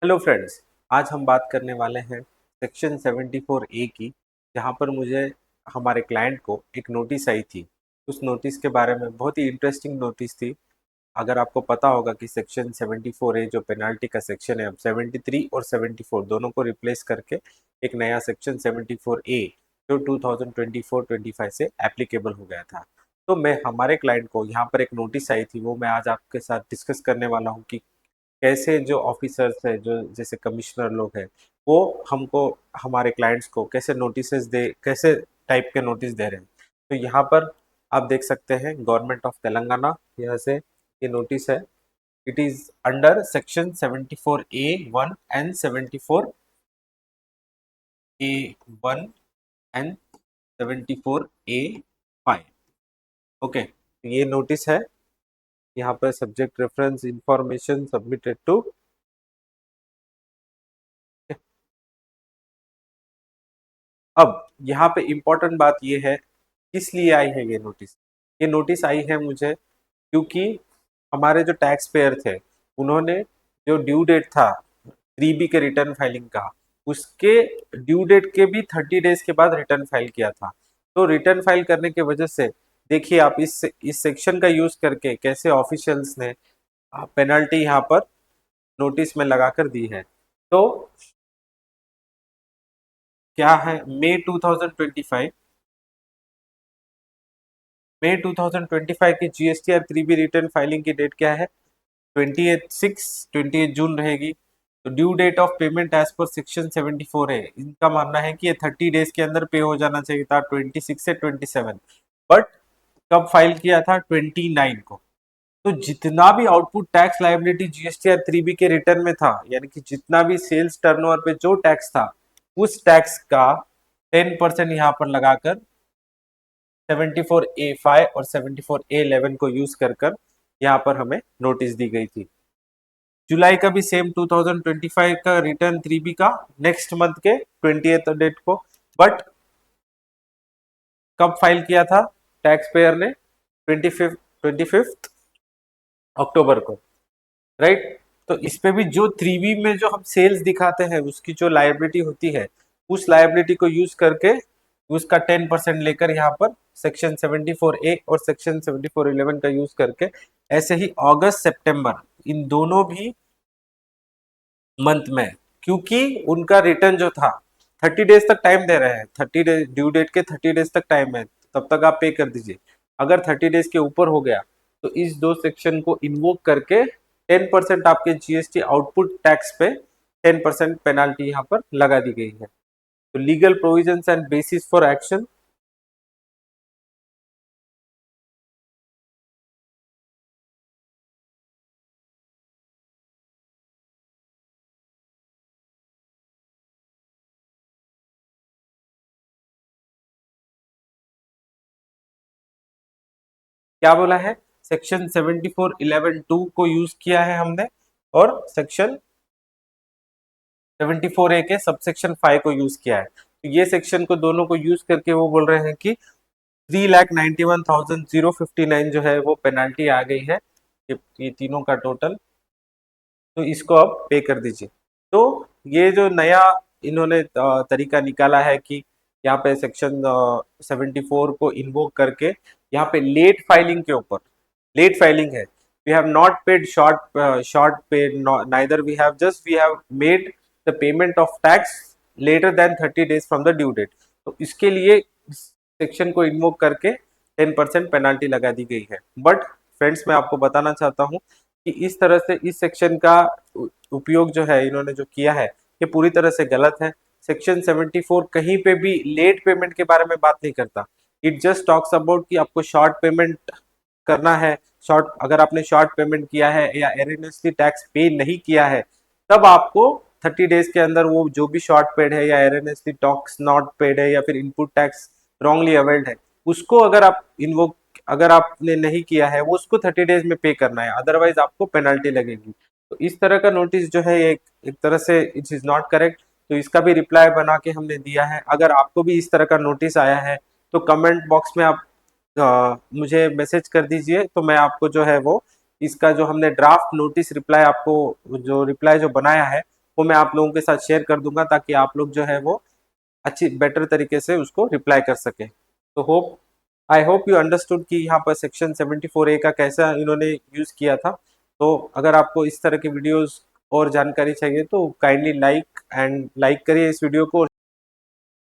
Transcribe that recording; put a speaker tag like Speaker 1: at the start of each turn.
Speaker 1: Hello friends. आज हम बात करने वाले हैं सेक्शन 74 ए की, जहां पर मुझे हमारे क्लाइंट को एक नोटिस आई थी। उस नोटिस के बारे में बहुत ही इंटरेस्टिंग नोटिस थी। अगर आपको पता होगा कि सेक्शन 74 ए जो पेनाल्टी का सेक्शन है, अब 73 और 74 दोनों को रिप्लेस करके एक नया सेक्शन 74 ए जो 2024-25 से एप्लीकेबल हो गया था। तो मैं हमारे क्लाइंट को यहाँ पर एक नोटिस आई थी, वो मैं आज आपके साथ डिस्कस करने वाला हूँ कि कैसे जो ऑफिसर्स है, जो जैसे कमिश्नर लोग हैं, वो हमको हमारे क्लाइंट्स को कैसे नोटिसेस दे, कैसे टाइप के नोटिस दे रहे हैं। तो यहाँ पर आप देख सकते हैं गवर्नमेंट ऑफ तेलंगाना, यहाँ से ये नोटिस है। It is under section 74A1 and 74A1 and 74A5। Okay, ये नोटिस है। यहाँ पर subject reference information submitted to. अब यहाँ पे इम्पोर्टेंट बात ये है, किस लिए आई है ये नोटिस। ये नोटिस आई है मुझे क्योंकि हमारे जो टैक्स पेयर थे, उन्होंने जो ड्यू डेट था 3B के रिटर्न फाइलिंग का, उसके ड्यू डेट के भी 30 डेज के बाद रिटर्न फाइल किया था। तो रिटर्न फाइल करने की वजह से देखिए आप इस सेक्शन का यूज करके कैसे ऑफिशियल्स ने पेनल्टी यहाँ पर नोटिस में लगाकर दी है। तो क्या है, मई 2025 की GSTR 3B रिटर्न फाइलिंग की डेट क्या है? 28 जून रहेगी। तो due date of payment as per section 74 है। इनका मानना है कि ये 30 डेज के अंदर पे हो जाना चाहिए था, 26 से 27। बट कब फाइल किया था? 29 को। तो जितना भी output tax liability GSTR 3B के रिटर्न में था, यानी कि जितना भी सेल्स टर्नओवर पे जो टैक्स था, उस टैक्स का 10% यहाँ पर लगाकर 74A5 और 74A11 को यूज कर यहाँ पर हमें नोटिस दी गई थी। जुलाई का भी सेम 2025 का रिटर्न 3B का नेक्स्ट मंथ के 20th डेट को। बट कब फाइल किया था टैक्स पेयर ने? 25 अक्टूबर को, राइट। तो इस पे भी जो 3B में जो हम सेल्स दिखाते हैं, उसकी जो लायबिलिटी होती है, उस लायबिलिटी को यूज करके उसका 10% लेकर यहाँ पर सेक्शन 74A और सेक्शन 7411 का यूज करके ऐसे ही अगस्त सितंबर इन दोनों भी मंथ में, क्योंकि उनका रिटर्न जो था 30 डेज तक टाइम दे रहे हैं, 30 डेज ड्यू डेट के 30 डेज तक टाइम है, तब तक आप पे कर दीजिए। अगर 30 डेज के ऊपर हो गया तो इस दो सेक्शन को इन्वोक करके 10% आपके GST आउटपुट टैक्स पे 10% पेनाल्टी यहाँ पर लगा दी गई है। तो legal provisions and bases for action. क्या बोला है? सेक्शन 74(11)(2) को यूज किया है हमने, और सेक्शन 74A के सबसेक्शन 5 को यूज किया है। तो ये सेक्शन को दोनों को यूज करके वो बोल रहे हैं कि 3,91,059 जो है वो पेनाल्टी आ गई है, ये तीनों का टोटल। तो इसको आप पे कर दीजिए। तो ये जो नया इन्होंने तरीका निकाला है कि यहाँ पे सेक्शन 74 को इन्वोक करके यहाँ पे लेट फाइलिंग के ऊपर, लेट फाइलिंग है, we have not paid short paid, neither we have made the payment of tax later than 30 days from the due date. तो इसके लिए सेक्शन को इन्वोक करके 10% पेनाल्टी लगा दी गई है। बट फ्रेंड्स, मैं आपको बताना चाहता हूँ कि इस तरह से इस सेक्शन का उपयोग जो है इन्होंने जो किया है, ये पूरी तरह से गलत है। सेक्शन 74 कहीं पे भी लेट पेमेंट के बारे में बात नहीं करता। इट जस्ट टॉक्स अबाउट कि आपको शॉर्ट पेमेंट करना है, शॉर्ट, अगर आपने शॉर्ट पेमेंट किया है या एरनेसली टैक्स पे नहीं किया है, तब आपको 30 डेज के अंदर वो जो भी शॉर्ट पेड है या एरनेसली टैक्स नॉट पेड है या फिर इनपुट टैक्स रॉन्गली अवेल्ड है, उसको अगर आप इन्वोक, अगर आपने नहीं किया है, वो उसको 30 डेज में पे करना है, अदरवाइज आपको पेनल्टी लगेगी। तो इस तरह का नोटिस जो है एक तरह से इट इज नॉट करेक्ट। तो इसका भी रिप्लाई बना के हमने दिया है। अगर आपको भी इस तरह का नोटिस आया है तो कमेंट बॉक्स में आप मुझे मैसेज कर दीजिए, तो मैं आपको जो है वो इसका जो हमने ड्राफ्ट नोटिस रिप्लाई आपको जो रिप्लाई जो बनाया है वो मैं आप लोगों के साथ शेयर कर दूंगा, ताकि आप लोग जो है वो अच्छी बेटर तरीके से उसको रिप्लाई कर सके। तो आई होप यू अंडरस्टूड कि यहाँ पर सेक्शन 74A का कैसा इन्होंने यूज किया था। तो अगर आपको इस तरह की वीडियोस और जानकारी चाहिए तो काइंडली लाइक करिए इस वीडियो को।